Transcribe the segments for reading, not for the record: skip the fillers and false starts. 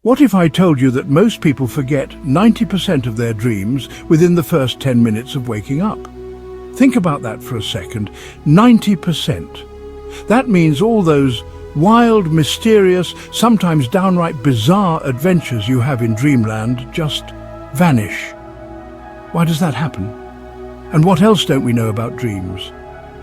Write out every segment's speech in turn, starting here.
What if I told you that most people forget 90% of their dreams within the first 10 minutes of waking up? Think about that for a second. 90%. That means all those wild, mysterious, sometimes downright bizarre adventures you have in dreamland just vanish. Why does that happen? And what else don't we know about dreams?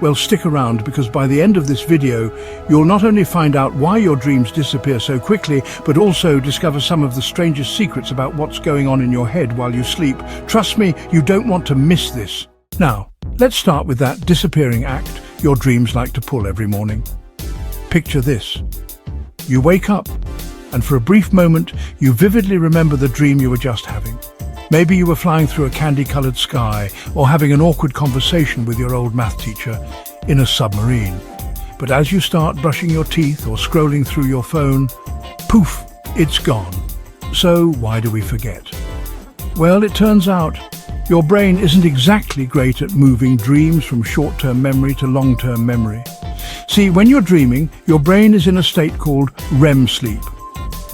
Well, stick around, because by the end of this video, you'll not only find out why your dreams disappear so quickly, but also discover some of the strangest secrets about what's going on in your head while you sleep. Trust me, you don't want to miss this. Now, let's start with that disappearing act your dreams like to pull every morning. Picture this. You wake up, and for a brief moment, you vividly remember the dream you were just having. Maybe you were flying through a candy-colored sky or having an awkward conversation with your old math teacher in a submarine. But as you start brushing your teeth or scrolling through your phone, poof, it's gone. So why do we forget? Well, it turns out your brain isn't exactly great at moving dreams from short-term memory to long-term memory. See, when you're dreaming, your brain is in a state called REM sleep,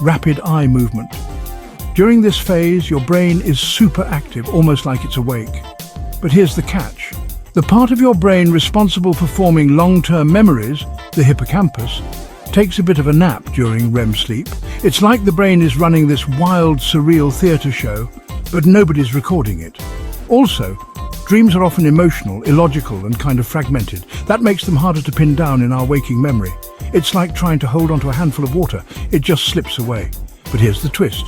rapid eye movement. During this phase, your brain is super active, almost like it's awake. But here's the catch. The part of your brain responsible for forming long-term memories, the hippocampus, takes a bit of a nap during REM sleep. It's like the brain is running this wild, surreal theatre show, but nobody's recording it. Also, dreams are often emotional, illogical, and kind of fragmented. That makes them harder to pin down in our waking memory. It's like trying to hold onto a handful of water. It just slips away. But here's the twist.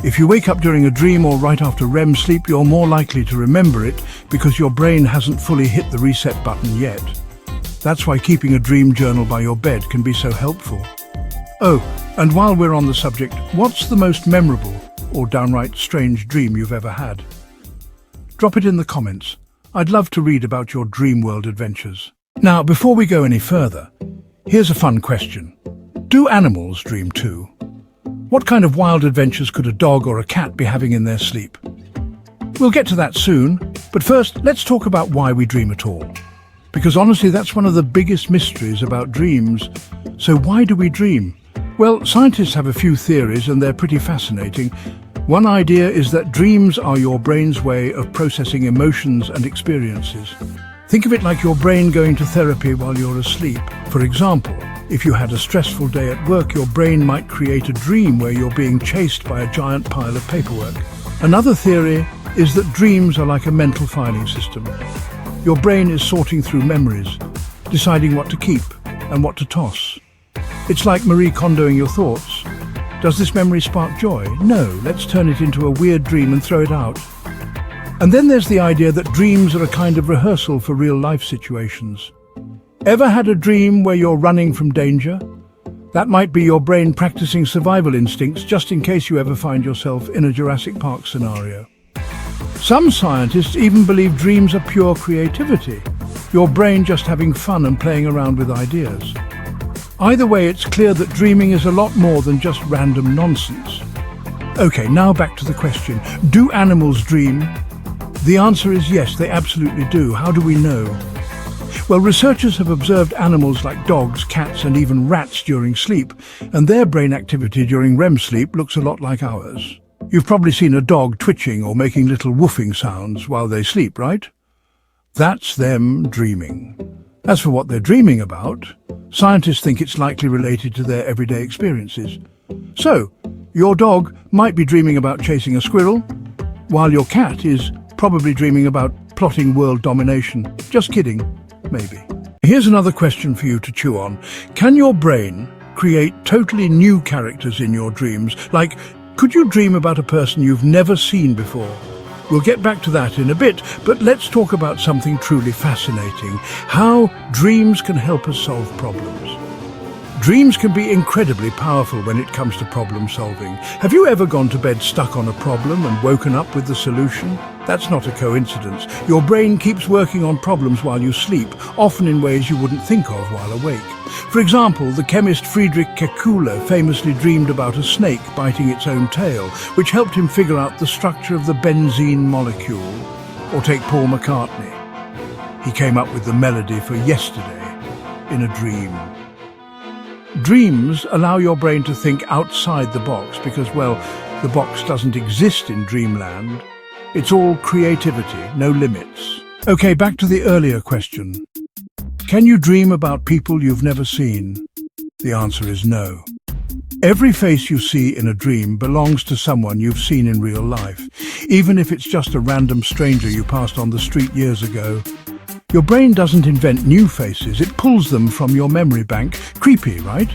If you wake up during a dream or right after REM sleep, you're more likely to remember it because your brain hasn't fully hit the reset button yet. That's why keeping a dream journal by your bed can be so helpful. Oh, and while we're on the subject, what's the most memorable or downright strange dream you've ever had? Drop it in the comments. I'd love to read about your dream world adventures. Now, before we go any further, here's a fun question. Do animals dream too? What kind of wild adventures could a dog or a cat be having in their sleep? We'll get to that soon, but first, let's talk about why we dream at all. Because honestly, that's one of the biggest mysteries about dreams. So why do we dream? Well, scientists have a few theories, and they're pretty fascinating. One idea is that dreams are your brain's way of processing emotions and experiences. Think of it like your brain going to therapy while you're asleep. For example, if you had a stressful day at work, your brain might create a dream where you're being chased by a giant pile of paperwork. Another theory is that dreams are like a mental filing system. Your brain is sorting through memories, deciding what to keep and what to toss. It's like Marie Kondoing your thoughts. Does this memory spark joy? No, let's turn it into a weird dream and throw it out. And then there's the idea that dreams are a kind of rehearsal for real-life situations. Ever had a dream where you're running from danger? That might be your brain practicing survival instincts just in case you ever find yourself in a Jurassic Park scenario. Some scientists even believe dreams are pure creativity, your brain just having fun and playing around with ideas. Either way, it's clear that dreaming is a lot more than just random nonsense. Okay, now back to the question. Do animals dream? The answer is yes, they absolutely do. How do we know? Well, researchers have observed animals like dogs, cats, and even rats during sleep, and their brain activity during REM sleep looks a lot like ours. You've probably seen a dog twitching or making little woofing sounds while they sleep, right? That's them dreaming. As for what they're dreaming about, scientists think it's likely related to their everyday experiences. So, your dog might be dreaming about chasing a squirrel, while your cat is probably dreaming about plotting world domination. Just kidding, maybe. Here's another question for you to chew on. Can your brain create totally new characters in your dreams? Like, could you dream about a person you've never seen before? We'll get back to that in a bit, but let's talk about something truly fascinating: how dreams can help us solve problems. Dreams can be incredibly powerful when it comes to problem solving. Have you ever gone to bed stuck on a problem and woken up with the solution? That's not a coincidence. Your brain keeps working on problems while you sleep, often in ways you wouldn't think of while awake. For example, the chemist Friedrich Kekulé famously dreamed about a snake biting its own tail, which helped him figure out the structure of the benzene molecule. Or take Paul McCartney. He came up with the melody for Yesterday in a dream. Dreams allow your brain to think outside the box because, well, the box doesn't exist in dreamland. It's all creativity, no limits. Okay, back to the earlier question. Can you dream about people you've never seen? The answer is no. Every face you see in a dream belongs to someone you've seen in real life, even if it's just a random stranger you passed on the street years ago. Your brain doesn't invent new faces, it pulls them from your memory bank. Creepy, right?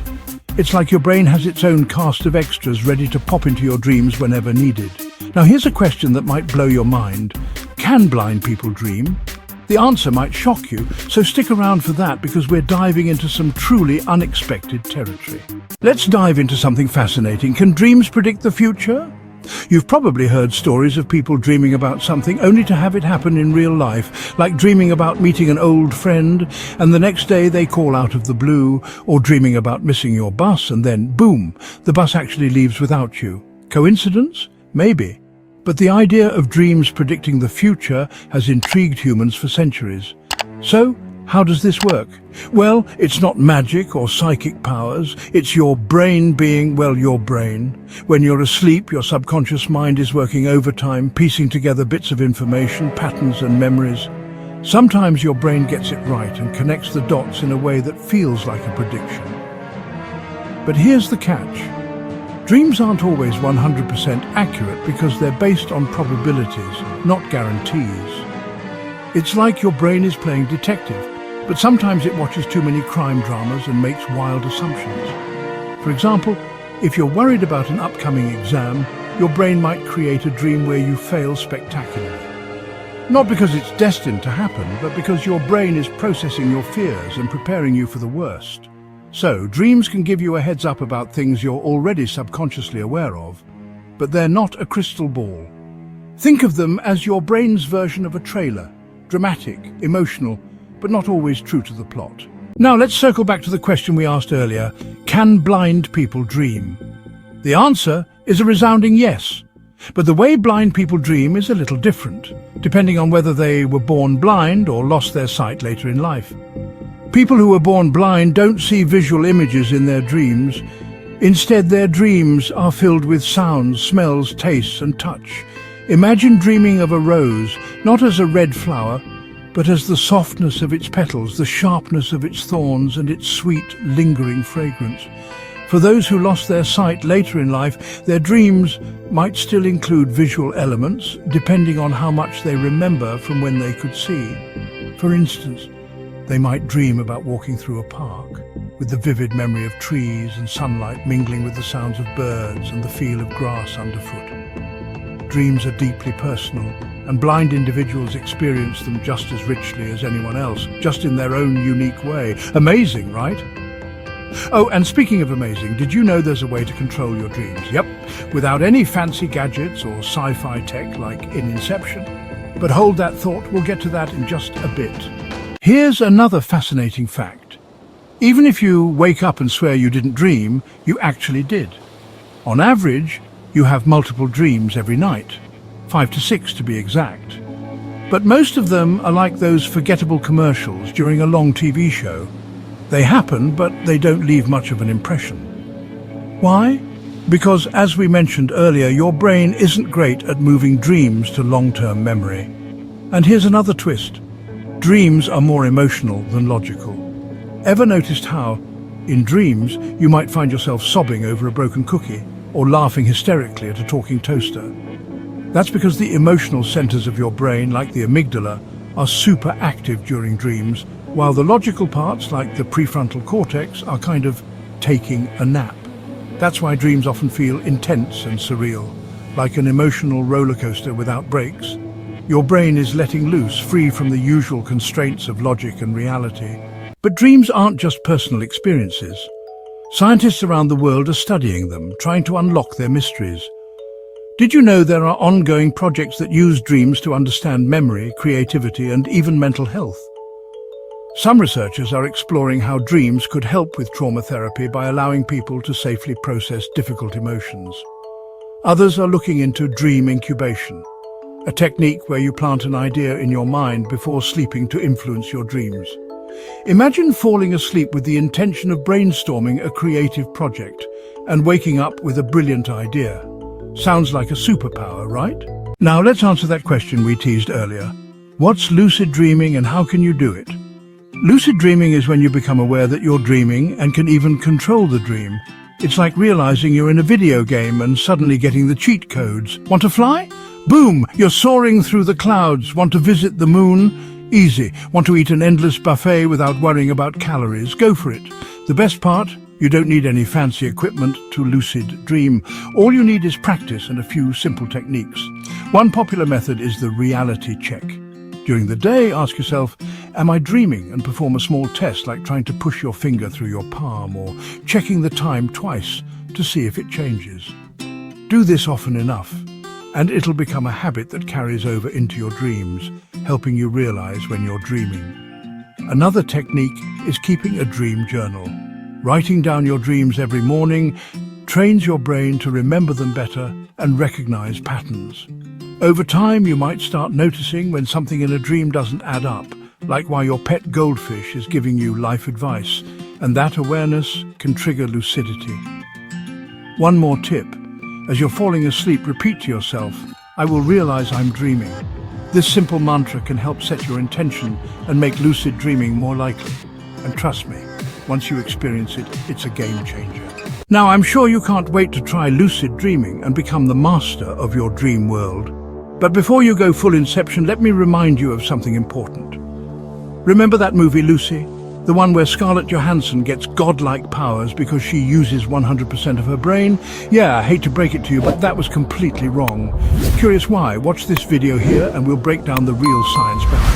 It's like your brain has its own cast of extras ready to pop into your dreams whenever needed. Now here's a question that might blow your mind. Can blind people dream? The answer might shock you, so stick around for that because we're diving into some truly unexpected territory. Let's dive into something fascinating. Can dreams predict the future? You've probably heard stories of people dreaming about something only to have it happen in real life, like dreaming about meeting an old friend and the next day they call out of the blue, or dreaming about missing your bus and then, boom, the bus actually leaves without you. Coincidence? Maybe. But the idea of dreams predicting the future has intrigued humans for centuries. So, how does this work? Well, it's not magic or psychic powers. It's your brain being, well, your brain. When you're asleep, your subconscious mind is working overtime, piecing together bits of information, patterns and memories. Sometimes your brain gets it right and connects the dots in a way that feels like a prediction. But here's the catch. Dreams aren't always 100% accurate because they're based on probabilities, not guarantees. It's like your brain is playing detective, but sometimes it watches too many crime dramas and makes wild assumptions. For example, if you're worried about an upcoming exam, your brain might create a dream where you fail spectacularly. Not because it's destined to happen, but because your brain is processing your fears and preparing you for the worst. So, dreams can give you a heads up about things you're already subconsciously aware of, but they're not a crystal ball. Think of them as your brain's version of a trailer, dramatic, emotional, but not always true to the plot. Now let's circle back to the question we asked earlier, can blind people dream? The answer is a resounding yes, but the way blind people dream is a little different, depending on whether they were born blind or lost their sight later in life. People who are born blind don't see visual images in their dreams. Instead, their dreams are filled with sounds, smells, tastes, and touch. Imagine dreaming of a rose, not as a red flower, but as the softness of its petals, the sharpness of its thorns, and its sweet, lingering fragrance. For those who lost their sight later in life, their dreams might still include visual elements, depending on how much they remember from when they could see. For instance, they might dream about walking through a park, with the vivid memory of trees and sunlight mingling with the sounds of birds and the feel of grass underfoot. Dreams are deeply personal, and blind individuals experience them just as richly as anyone else, just in their own unique way. Amazing, right? Oh, and speaking of amazing, did you know there's a way to control your dreams? Yep, without any fancy gadgets or sci-fi tech like in Inception. But hold that thought, we'll get to that in just a bit. Here's another fascinating fact. Even if you wake up and swear you didn't dream, you actually did. On average, you have multiple dreams every night, 5 to 6 to be exact. But most of them are like those forgettable commercials during a long TV show. They happen, but they don't leave much of an impression. Why? Because, as we mentioned earlier, your brain isn't great at moving dreams to long-term memory. And here's another twist. Dreams are more emotional than logical. Ever noticed how, in dreams, you might find yourself sobbing over a broken cookie or laughing hysterically at a talking toaster? That's because the emotional centers of your brain, like the amygdala, are super active during dreams, while the logical parts, like the prefrontal cortex, are kind of taking a nap. That's why dreams often feel intense and surreal, like an emotional roller coaster without brakes. Your brain is letting loose, free from the usual constraints of logic and reality. But dreams aren't just personal experiences. Scientists around the world are studying them, trying to unlock their mysteries. Did you know there are ongoing projects that use dreams to understand memory, creativity, and even mental health? Some researchers are exploring how dreams could help with trauma therapy by allowing people to safely process difficult emotions. Others are looking into dream incubation, a technique where you plant an idea in your mind before sleeping to influence your dreams. Imagine falling asleep with the intention of brainstorming a creative project and waking up with a brilliant idea. Sounds like a superpower, right? Now let's answer that question we teased earlier. What's lucid dreaming and how can you do it? Lucid dreaming is when you become aware that you're dreaming and can even control the dream. It's like realizing you're in a video game and suddenly getting the cheat codes. Want to fly? Boom! You're soaring through the clouds. Want to visit the moon? Easy. Want to eat an endless buffet without worrying about calories? Go for it. The best part? You don't need any fancy equipment to lucid dream. All you need is practice and a few simple techniques. One popular method is the reality check. During the day, ask yourself, am I dreaming? And perform a small test like trying to push your finger through your palm or checking the time twice to see if it changes. Do this often enough, and it'll become a habit that carries over into your dreams, helping you realize when you're dreaming. Another technique is keeping a dream journal. Writing down your dreams every morning trains your brain to remember them better and recognize patterns. Over time, you might start noticing when something in a dream doesn't add up, like why your pet goldfish is giving you life advice, and that awareness can trigger lucidity. One more tip. As you're falling asleep, repeat to yourself, I will realize I'm dreaming. This simple mantra can help set your intention and make lucid dreaming more likely. And trust me, once you experience it, it's a game changer. Now, I'm sure you can't wait to try lucid dreaming and become the master of your dream world. But before you go full inception, let me remind you of something important. Remember that movie Lucy? The one where Scarlett Johansson gets godlike powers because she uses 100% of her brain? Yeah, I hate to break it to you, but that was completely wrong. Curious why? Watch this video here and we'll break down the real science behind it.